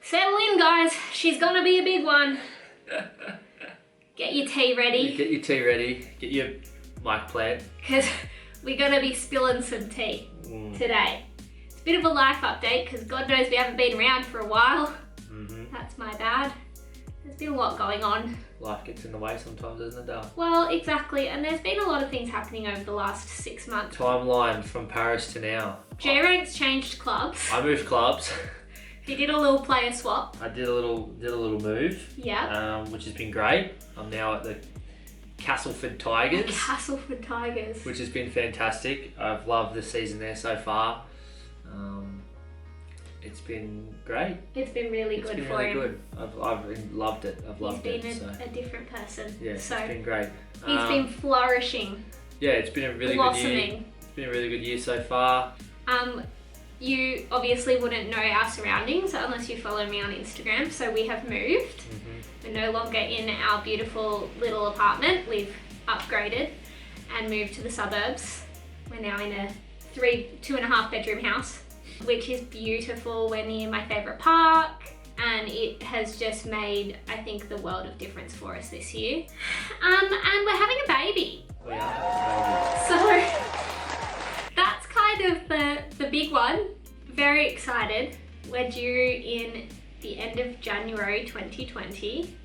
Settle in, guys. She's gonna be a big one. Get your tea ready. Get your tea ready. Get your mic plant. Because we're gonna be spilling some tea today. It's a bit of a life update because God knows we haven't been around for a while. That's my bad. There's been a lot going on. Life gets in the way sometimes, doesn't it, Dale? Well, exactly. And there's been a lot of things happening over the last 6 months. Timeline from Paris to now. J-Rank's changed clubs. I moved clubs. He did a little player swap. I did a little move. Yeah. Which has been great. I'm now at the Castleford Tigers. Castleford Tigers. Which has been fantastic. I've loved the season there so far. It's been great. It's been really good for him. It's been really good. I've loved it. I've loved it. He's been a different person. Yeah, so it's been great. He's been flourishing. Yeah, it's been a really good year. It's been a really good year so far. You obviously wouldn't know our surroundings unless you follow me on Instagram. So we have moved. We're no longer in our beautiful little apartment. We've upgraded and moved to the suburbs. We're now in a 2.5 bedroom house, which is beautiful. We're near my favourite park and it has just made, I think, the world of difference for us this year. And we're having a baby. We are having a baby. So that's kind of the big one. Very excited. We're due in the end of January 2020.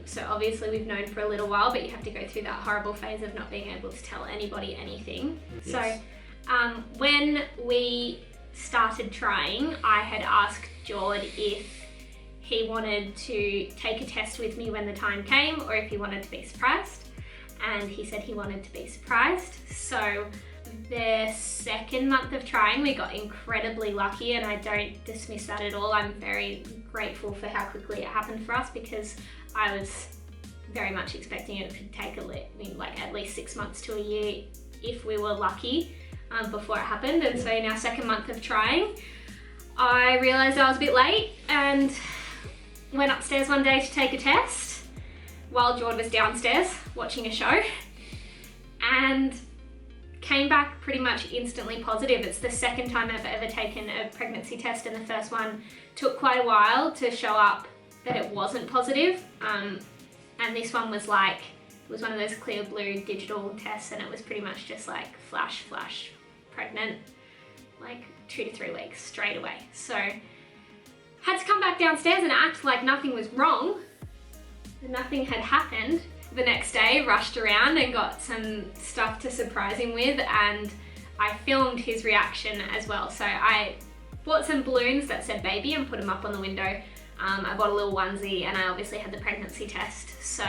So obviously we've known for a little while, but you have to go through that horrible phase of not being able to tell anybody anything. Yes. So when we started trying, I had asked Jord if he wanted to take a test with me when the time came or if he wanted to be surprised, and he said he wanted to be surprised. So the second month of trying, we got incredibly lucky, and I don't dismiss that at all. I'm very grateful for how quickly it happened for us because I was very much expecting it could take at least 6 months to a year if we were lucky. Before it happened, and so in our second month of trying, I realised I was a bit late and went upstairs one day to take a test while Jord was downstairs watching a show, and came back pretty much instantly positive. It's the second time I've ever taken a pregnancy test, and the first one took quite a while to show up that it wasn't positive, and this one was like, it was one of those clear blue digital tests, and it was pretty much just like flash pregnant, like 2 to 3 weeks straight away. So had to come back downstairs and act like nothing was wrong and nothing had happened. The next day rushed around and got some stuff to surprise him with, and I filmed his reaction as well. So I bought some balloons that said baby and put them up on the window. I bought a little onesie, and I obviously had the pregnancy test. So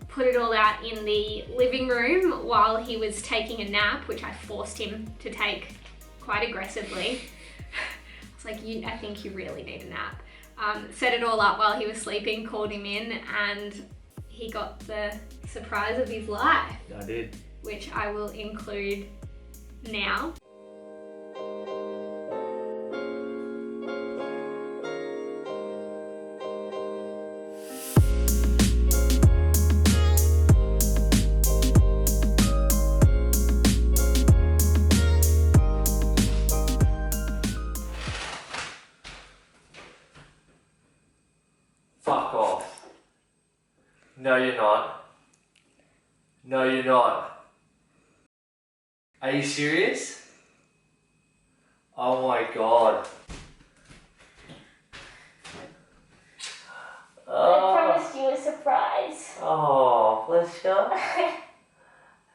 put it all out in the living room while he was taking a nap, which I forced him to take quite aggressively. I was like, I think you really need a nap. Set it all up while he was sleeping, called him in, and he got the surprise of his life. I did. Which I will include now. Fuck off. No, you're not. No, you're not. Are you serious? Oh my god. I promised you a surprise. Oh, bless you.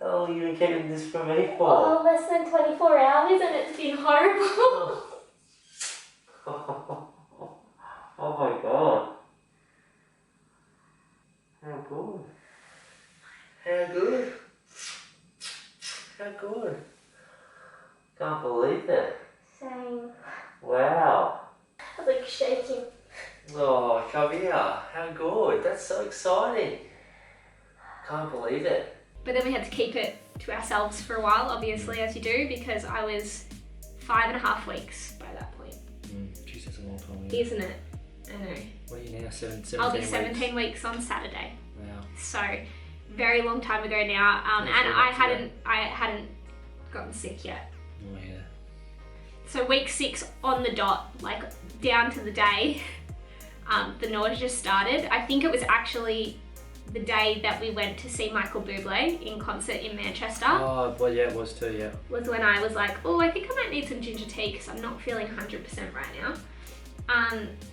How long are you keeping this from me for? Oh, less than 24 hours, and it's been horrible. Oh my god. How good. How good. How good. Can't believe it. Same. Wow. I was like shaking. Oh, come here. How good. That's so exciting. Can't believe it. But then we had to keep it to ourselves for a while, obviously, as you do, because I was 5.5 weeks by that point. Geez, that's a long time. Isn't it? I know. What are you now? 17 I'll be 17 weeks on Saturday. Wow. So, very long time ago now. And I hadn't gotten sick yet. Oh yeah. So week 6 on the dot, like down to the day the nausea started. I think it was actually the day that we went to see Michael Bublé in concert in Manchester. Oh, well, yeah, it was too, yeah. Was when I was like, oh, I think I might need some ginger tea because I'm not feeling 100% right now.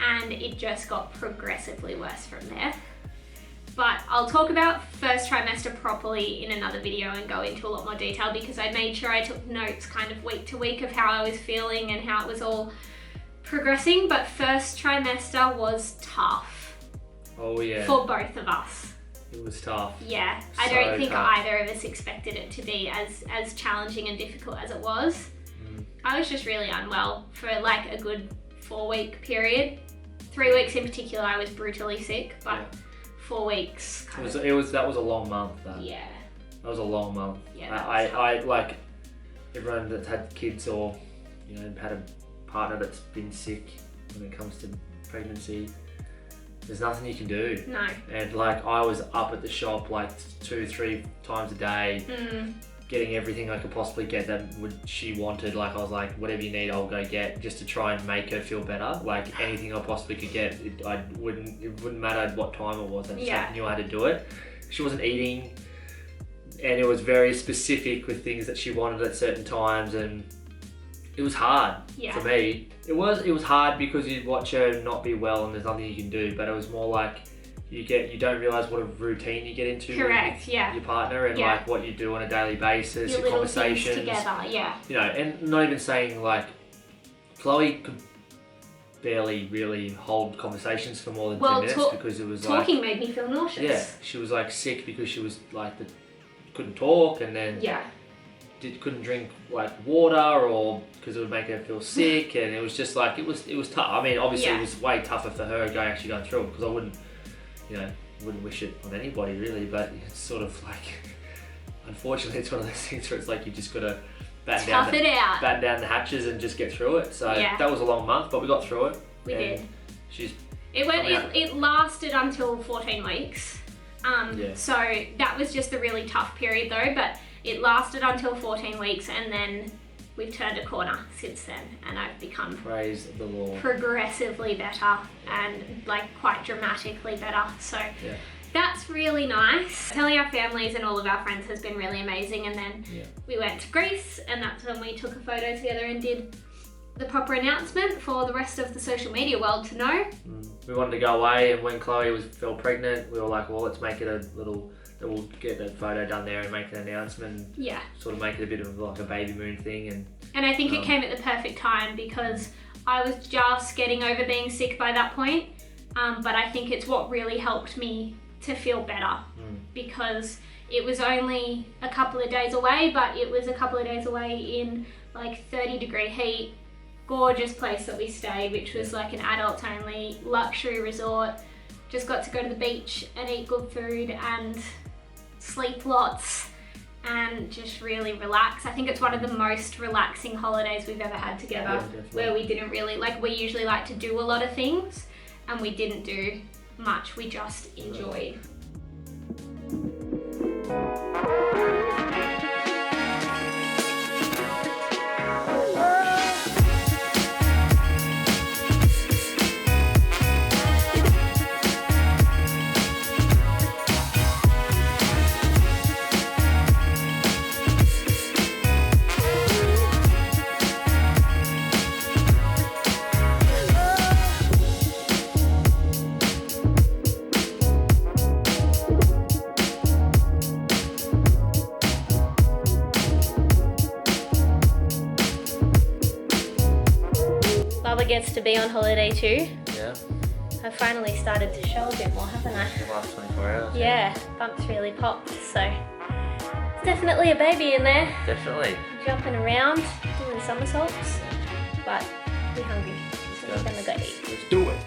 And it just got progressively worse from there. But I'll talk about first trimester properly in another video and go into a lot more detail because I made sure I took notes kind of week to week of how I was feeling and how it was all progressing. But first trimester was tough. Oh, yeah. For both of us. It was tough. Yeah, I don't think either of us expected it to be as challenging and difficult as it was. I was just really unwell for like a good 4-week period. 3 weeks in particular, I was brutally sick, but 4 weeks. That was a long month. Yeah. That was a long month. Yeah. I like everyone that's had kids or had a partner that's been sick when it comes to pregnancy. There's nothing you can do. No. And like I was up at the shop like 2-3 times a day, getting everything I could possibly get that she wanted. Like I was like, whatever you need, I'll go get, just to try and make her feel better. Like anything I possibly could get, it wouldn't matter what time it was. I just knew how to do it. She wasn't eating, and it was very specific with things that she wanted at certain times, and it was hard for me. It was hard because you'd watch her not be well and there's nothing you can do, but it was more like you don't realise what a routine you get into with your partner and like what you do on a daily basis, your conversations together, and not even saying like Chloe could barely really hold conversations for more than 10 minutes because it was talking made me feel nauseous. Yeah, she was like sick because she was like couldn't talk, and then couldn't drink like water or because it would make her feel sick, and it was just like it was tough. I mean, obviously it was way tougher for her actually going through it because I wouldn't wish it on anybody really, but it's sort of like unfortunately it's one of those things where it's like you just gotta batten down the hatches and just get through it. So that was a long month, but we got through it. We did. It lasted until 14 weeks. So that was just a really tough period though, but it lasted until 14 weeks, and then we've turned a corner since then, and I've become praise the Lord progressively better and like quite dramatically better. So that's really nice. Telling our families and all of our friends has been really amazing, and then we went to Greece, and that's when we took a photo together and did the proper announcement for the rest of the social media world to know. We wanted to go away, and when Chloe fell pregnant, we were like, well, let's make it a little, we'll get that photo done there and make an announcement. Yeah. Sort of make it a bit of like a Babymoon thing. And I think it came at the perfect time because I was just getting over being sick by that point. But I think it's what really helped me to feel better because it was only a couple of days away, but it was a couple of days away in like 30-degree heat. Gorgeous place that we stayed, which was like an adults only luxury resort. Just got to go to the beach and eat good food and sleep lots and just really relax. I think it's one of the most relaxing holidays we've ever had together, where we didn't really, like we usually like to do a lot of things and we didn't do much, we just enjoyed. Gets to be on holiday too. Yeah. I've finally started to show a bit more, haven't I? The last 24 hours. Yeah, bumps really popped, so it's definitely a baby in there. Definitely. Jumping around, doing somersaults, but we're hungry, so we're gonna go eat. Let's do it.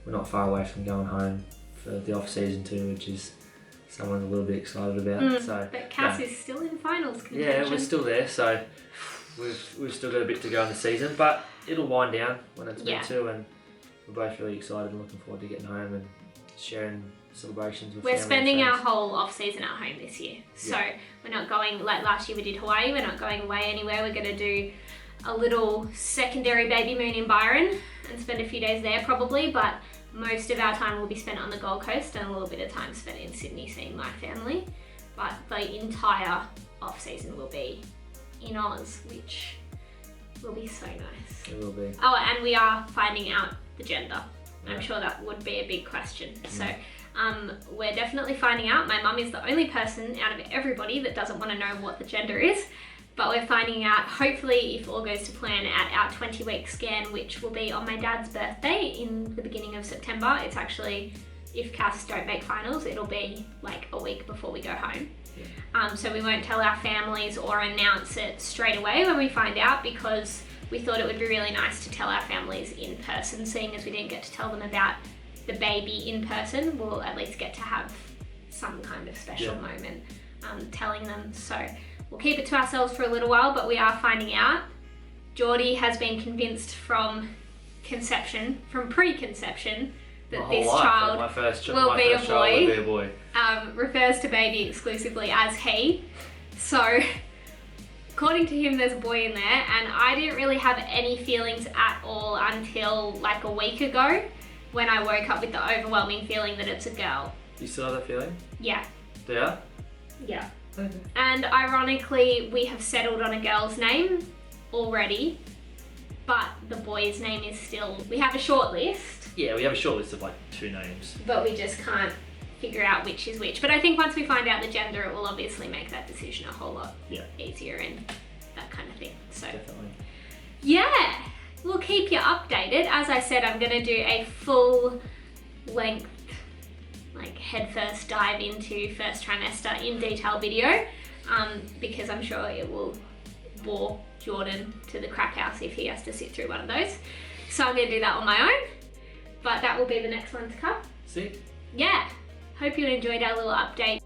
we're not far away from going home for the off season too, which is someone a little bit excited about. But Cass is still in finals contention. Yeah, we're still there, so we've still got a bit to go in the season, but it'll wind down when it's meant to, and we're both really excited and looking forward to getting home and sharing celebrations with family. We're spending our whole off season at home this year, so we're not going like last year we did Hawaii. We're not going away anywhere. We're going to do a little secondary Babymoon in Byron and spend a few days there probably, but most of our time will be spent on the Gold Coast and a little bit of time spent in Sydney seeing my family. But the entire off season will be in Oz, which will be so nice. It will be. Oh, and we are finding out the gender. I'm sure that would be a big question. So we're definitely finding out. My mum is the only person out of everybody that doesn't want to know what the gender is. But we're finding out, hopefully, if all goes to plan, at our 20-week scan, which will be on my dad's birthday in the beginning of September. It's actually, if Cass don't make finals, it'll be like a week before we go home. So we won't tell our families or announce it straight away when we find out, because we thought it would be really nice to tell our families in person, seeing as we didn't get to tell them about the baby in person. We'll at least get to have some kind of special moment telling them. So we'll keep it to ourselves for a little while, but we are finding out. Geordie has been convinced from preconception, that this child will be a boy. Refers to baby exclusively as he. So, according to him, there's a boy in there, and I didn't really have any feelings at all until like a week ago, when I woke up with the overwhelming feeling that it's a girl. You still have that feeling? Yeah. Do you? Yeah. Okay. And ironically, we have settled on a girl's name already, but the boy's name is still, we have a short list. Yeah, we have a short list of like 2 names. But we just can't figure out which is which. But I think once we find out the gender, it will obviously make that decision a whole lot easier and that kind of thing. So definitely. Yeah, we'll keep you updated. As I said, I'm going to do a full length, like head first dive into first trimester in detail video, because I'm sure it will bore Jordan to the crap house if he has to sit through one of those. So I'm going to do that on my own, but that will be the next one to come. See? Yeah, hope you enjoyed our little update.